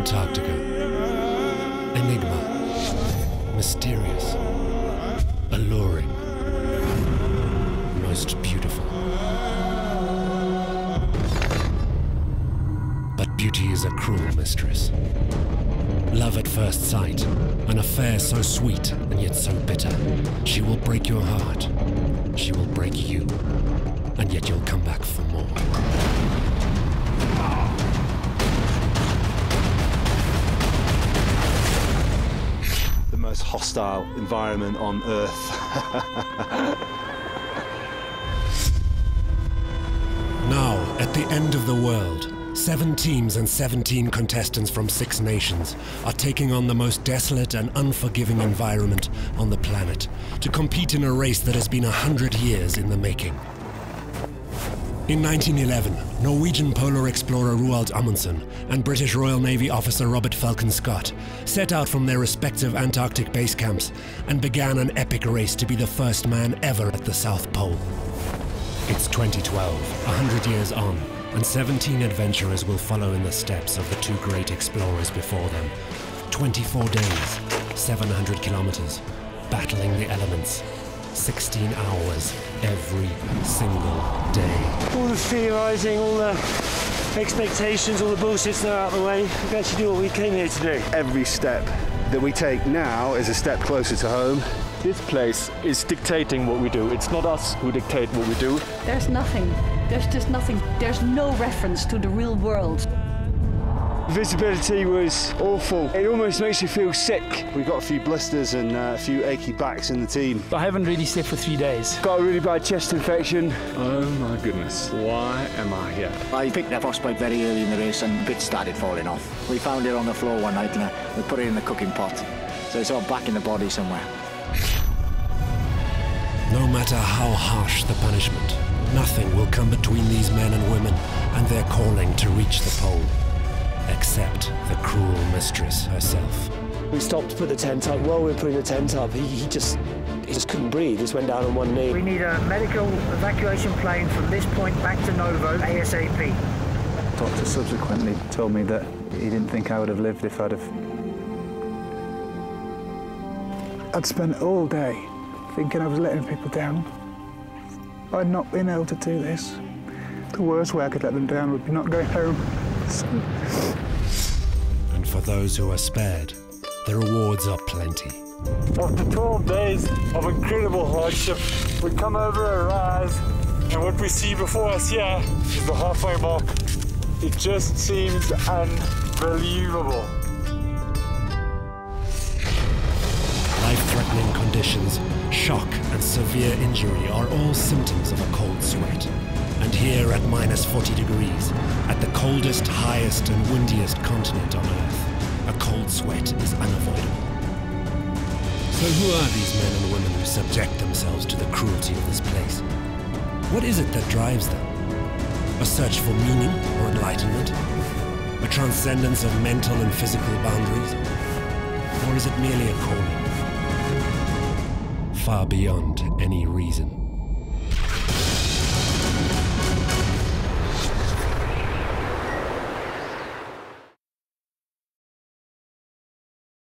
Antarctica. Enigma. Mysterious. Alluring. Most beautiful. But beauty is a cruel mistress. Love at first sight, an affair so sweet and yet so bitter. She will break your heart. She will break you. And yet you'll come back for more. The most hostile environment on Earth. Now, at the end of the world, 7 teams and 17 contestants from 6 nations are taking on the most desolate and unforgiving environment on the planet to compete in a race that has been 100 years in the making. In 1911, Norwegian polar explorer Roald Amundsen and British Royal Navy officer Robert Falcon Scott set out from their respective Antarctic base camps and began an epic race to be the first man ever at the South Pole. It's 2012, 100 years on, and 17 adventurers will follow in the steps of the 2 great explorers before them. 24 days, 700 kilometers, battling the elements. 16 hours every single day. All the theorising, all the expectations, all the bullshit's now out of the way. We can actually do what we came here to do. Every step that we take now is a step closer to home. This place is dictating what we do. It's not us who dictate what we do. There's nothing. There's just nothing. There's no reference to the real world. Visibility was awful. It almost makes you feel sick. We got a few blisters and a few achy backs in the team. I haven't really slept for 3 days. Got a really bad chest infection. Oh my goodness, why am I here? I picked up frostbite very early in the race and bits started falling off. We found it on the floor one night and we put it in the cooking pot. So it's all back in the body somewhere. No matter how harsh the punishment, nothing will come between these men and women and their calling to reach the pole. Except the cruel mistress herself. We stopped to put the tent up. While we were putting the tent up, he just couldn't breathe. He just went down on one knee. We need a medical evacuation plane from this point back to Novo ASAP. The doctor subsequently told me that he didn't think I would have lived if I'd spent all day thinking I was letting people down. I'd not been able to do this. The worst way I could let them down would be not going home. And for those who are spared, the rewards are plenty. After 12 days of incredible hardship, we come over a rise, and what we see before us here is the halfway mark. It just seems unbelievable. Life-threatening conditions, shock and severe injury are all symptoms of a cold sweat. And here at -40 degrees, at the coldest, highest and windiest continent on Earth, a cold sweat is unavoidable. So who are these men and women who subject themselves to the cruelty of this place? What is it that drives them? A search for meaning or enlightenment? A transcendence of mental and physical boundaries? Or is it merely a calling? Far beyond any reason.